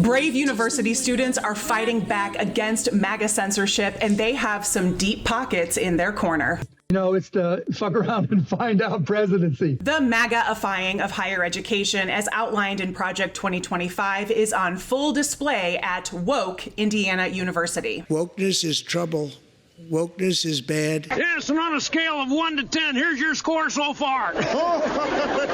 Brave university students are fighting back against MAGA censorship, and they have some deep pockets in their corner. You know, it's the fuck around and find out presidency. The MAGA-ifying of higher education, as outlined in Project 2025, is on full display at Woke Indiana University. Wokeness is trouble. Wokeness is bad. Yes, and on a scale of 1 to 10, here's your score so far.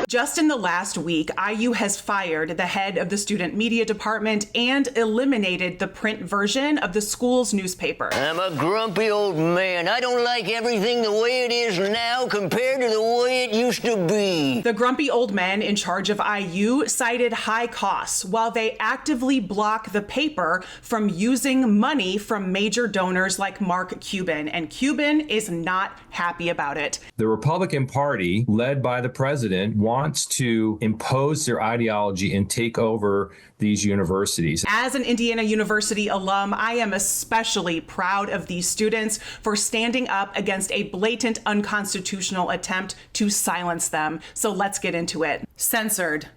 Just in the last week, IU has fired the head of the student media department and eliminated the print version of the school's newspaper. I'm a grumpy old man. I don't like everything the way it is now compared to the way it used to be. The grumpy old men in charge of IU cited high costs while they actively block the paper from using money from major donors like Mark Cuban. And Cuban is not happy about it. The Republican Party, led by the president, wants to impose their ideology and take over these universities. As an Indiana University alum, I am especially proud of these students for standing up against a blatant unconstitutional attempt to silence them. So let's get into it. Censored.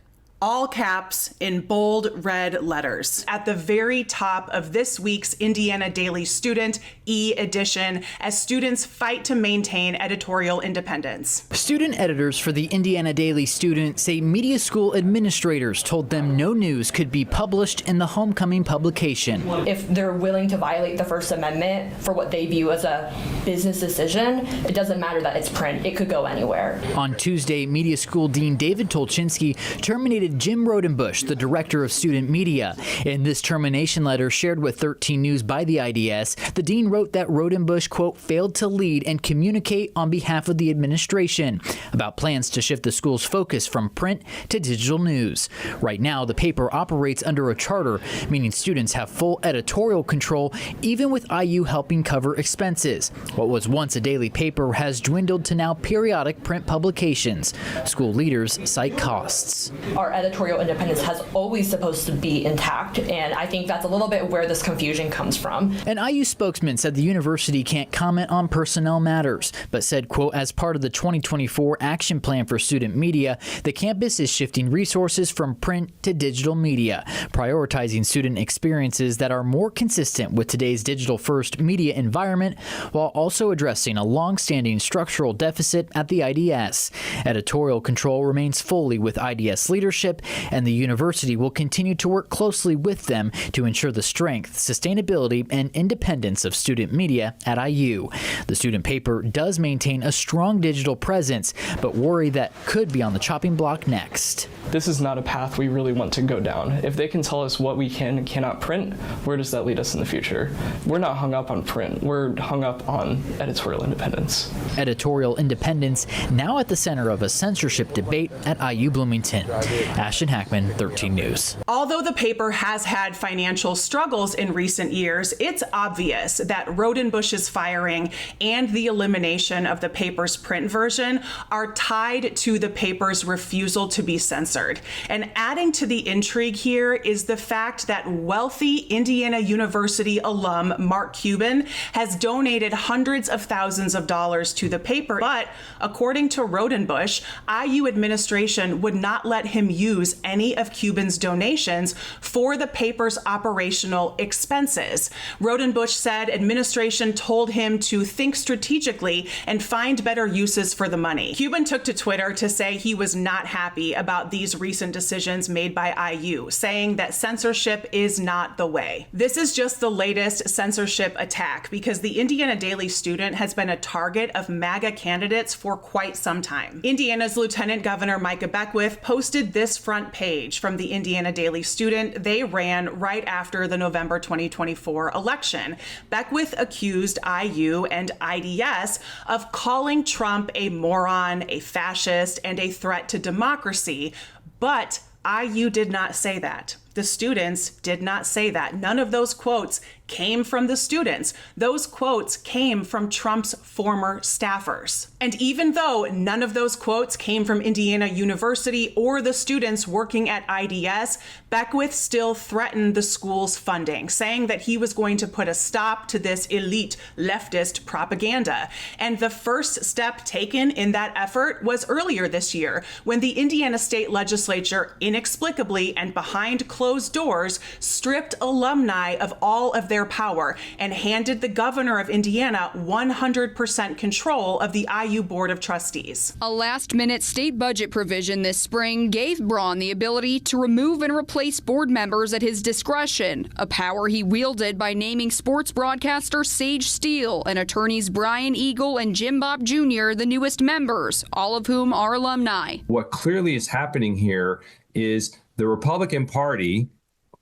All caps in bold red letters. At the very top of this week's Indiana Daily Student e-edition, as students fight to maintain editorial independence. Student editors for the Indiana Daily Student say media school administrators told them no news could be published in the homecoming publication. If they're willing to violate the First Amendment for what they view as a business decision, it doesn't matter that it's print. It could go anywhere. On Tuesday, media school dean David Tolchinsky terminated Jim Rodenbush, the director of student media. In this termination letter shared with 13 News by the IDS, the dean wrote that Rodenbush, quote, failed to lead and communicate on behalf of the administration about plans to shift the school's focus from print to digital news. Right now, the paper operates under a charter, meaning students have full editorial control, even with IU helping cover expenses. What was once a daily paper has dwindled to now periodic print publications. School leaders cite costs. Our editorial independence has always supposed to be intact, and I think that's a little bit where this confusion comes from. An IU spokesman said the university can't comment on personnel matters, but said, quote, as part of the 2024 action plan for student media, the campus is shifting resources from print to digital media, prioritizing student experiences that are more consistent with today's digital-first media environment, while also addressing a long-standing structural deficit at the IDS. Editorial control remains fully with IDS leadership, and the university will continue to work closely with them to ensure the strength, sustainability, and independence of student media at IU. The student paper does maintain a strong digital presence, but worry that could be on the chopping block next. This is not a path we really want to go down. If they can tell us what we can and cannot print, where does that lead us in the future? We're not hung up on print. We're hung up on editorial independence. Editorial independence now at the center of a censorship debate at IU Bloomington. Ashton Hackman, 13 News. Although the paper has had financial struggles in recent years, it's obvious that Rodenbush's firing and the elimination of the paper's print version are tied to the paper's refusal to be censored. And adding to the intrigue here is the fact that wealthy Indiana University alum Mark Cuban has donated hundreds of thousands of dollars to the paper, but according to Rodenbush, IU administration would not let him use any of Cuban's donations for the paper's operational expenses. Rodenbush said administration told him to think strategically and find better uses for the money. Cuban took to Twitter to say he was not happy about these recent decisions made by IU, saying that censorship is not the way. This is just the latest censorship attack because the Indiana Daily Student has been a target of MAGA candidates for quite some time. Indiana's Lieutenant Governor Micah Beckwith posted this front page from the Indiana Daily Student they ran right after the November 2024 election. Beckwith accused IU and IDS of calling Trump a moron, a fascist, and a threat to democracy, but IU did not say that. The students did not say that. None of those quotes came from the students. Those quotes came from Trump's former staffers. And even though none of those quotes came from Indiana University or the students working at IDS, Beckwith still threatened the school's funding, saying that he was going to put a stop to this elite leftist propaganda. And the first step taken in that effort was earlier this year, when the Indiana state legislature inexplicably and behind closed closed doors, stripped alumni of all of their power and handed the governor of Indiana 100% control of the IU Board of Trustees. A last-minute state budget provision this spring gave Braun the ability to remove and replace board members at his discretion, a power he wielded by naming sports broadcaster Sage Steele and attorneys Brian Eagle and Jim Bopp Jr. the newest members, all of whom are alumni. What clearly is happening here is the Republican Party,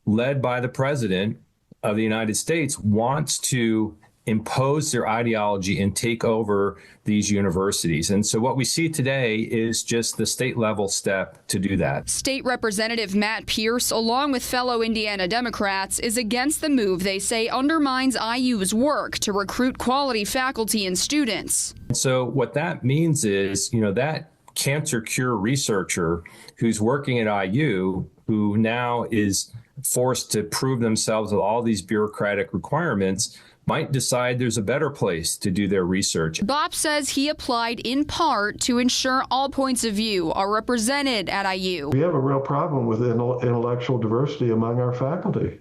led by the President of the United States, wants to impose their ideology and take over these universities. And so what we see today is just the state level step to do that. State Representative Matt Pierce, along with fellow Indiana Democrats, is against the move they say undermines IU's work to recruit quality faculty and students. So what that means is, that cancer cure researcher who's working at IU, who now is forced to prove themselves with all these bureaucratic requirements, might decide there's a better place to do their research. Bopp says he applied in part to ensure all points of view are represented at IU. We have a real problem with intellectual diversity among our faculty.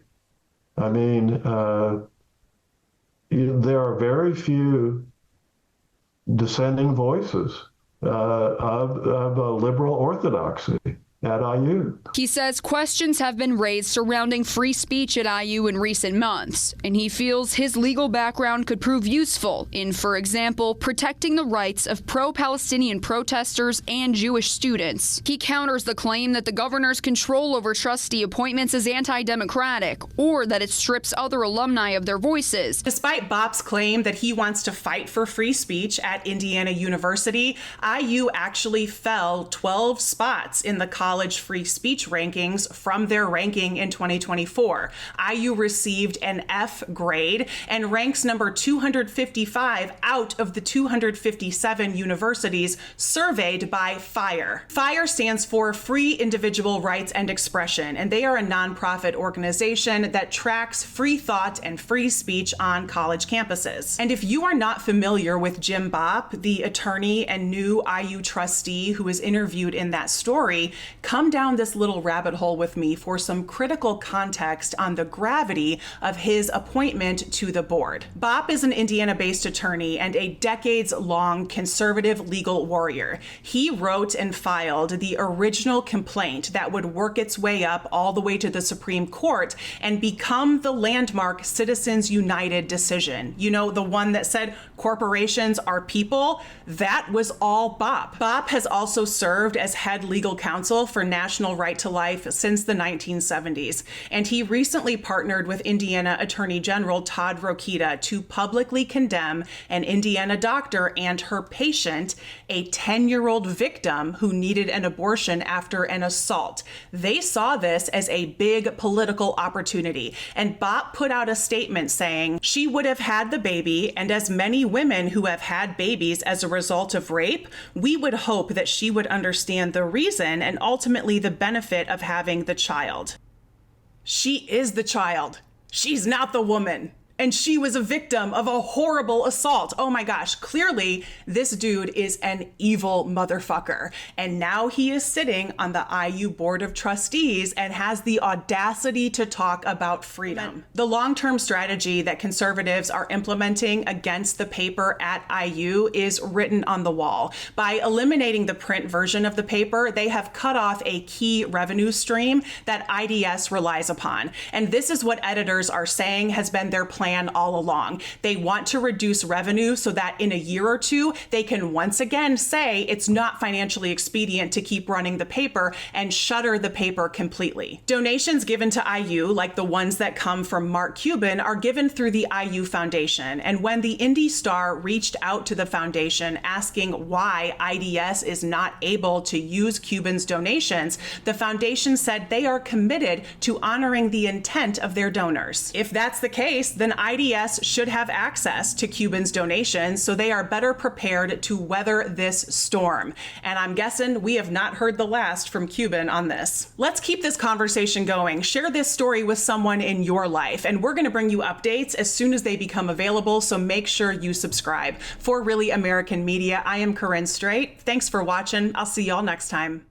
I mean, there are very few dissenting voices of liberal orthodoxy at IU. He says questions have been raised surrounding free speech at IU in recent months, and he feels his legal background could prove useful in, for example, protecting the rights of pro-Palestinian protesters and Jewish students. He counters the claim that the governor's control over trustee appointments is anti-democratic, or that it strips other alumni of their voices. Despite Bopp's claim that he wants to fight for free speech at Indiana University, IU actually fell 12 spots in the college free speech rankings from their ranking in 2024. IU received an F grade and ranks number 255 out of the 257 universities surveyed by FIRE. FIRE stands for Free Individual Rights and Expression, and they are a nonprofit organization that tracks free thought and free speech on college campuses. And if you are not familiar with Jim Bopp, the attorney and new IU trustee who was interviewed in that story, come down this little rabbit hole with me for some critical context on the gravity of his appointment to the board. Bopp is an Indiana-based attorney and a decades-long conservative legal warrior. He wrote and filed the original complaint that would work its way up all the way to the Supreme Court and become the landmark Citizens United decision. You know, the one that said corporations are people? That was all Bopp. Bopp has also served as head legal counsel for National Right to Life since the 1970s, and he recently partnered with Indiana Attorney General Todd Rokita to publicly condemn an Indiana doctor and her patient, a 10-year-old victim who needed an abortion after an assault. They saw this as a big political opportunity, and Bopp put out a statement saying she would have had the baby, and as many women who have had babies as a result of rape, we would hope that she would understand the reason and ultimately the benefit of having the child. She is the child. She's not the woman. And she was a victim of a horrible assault. Oh my gosh, clearly this dude is an evil motherfucker. And now he is sitting on the IU Board of Trustees and has the audacity to talk about freedom. The long-term strategy that conservatives are implementing against the paper at IU is written on the wall. By eliminating the print version of the paper, they have cut off a key revenue stream that IDS relies upon. And this is what editors are saying has been their plan all along. They want to reduce revenue so that in a year or two, they can once again say it's not financially expedient to keep running the paper and shutter the paper completely. Donations given to IU, like the ones that come from Mark Cuban, are given through the IU Foundation. And when the Indy Star reached out to the foundation asking why IDS is not able to use Cuban's donations, the foundation said they are committed to honoring the intent of their donors. If that's the case, then IDS should have access to Cuban's donations so they are better prepared to weather this storm. And I'm guessing we have not heard the last from Cuban on this. Let's keep this conversation going. Share this story with someone in your life, and we're going to bring you updates as soon as they become available, so make sure you subscribe. For Really American Media, I am Corinne Straight. Thanks for watching. I'll see y'all next time.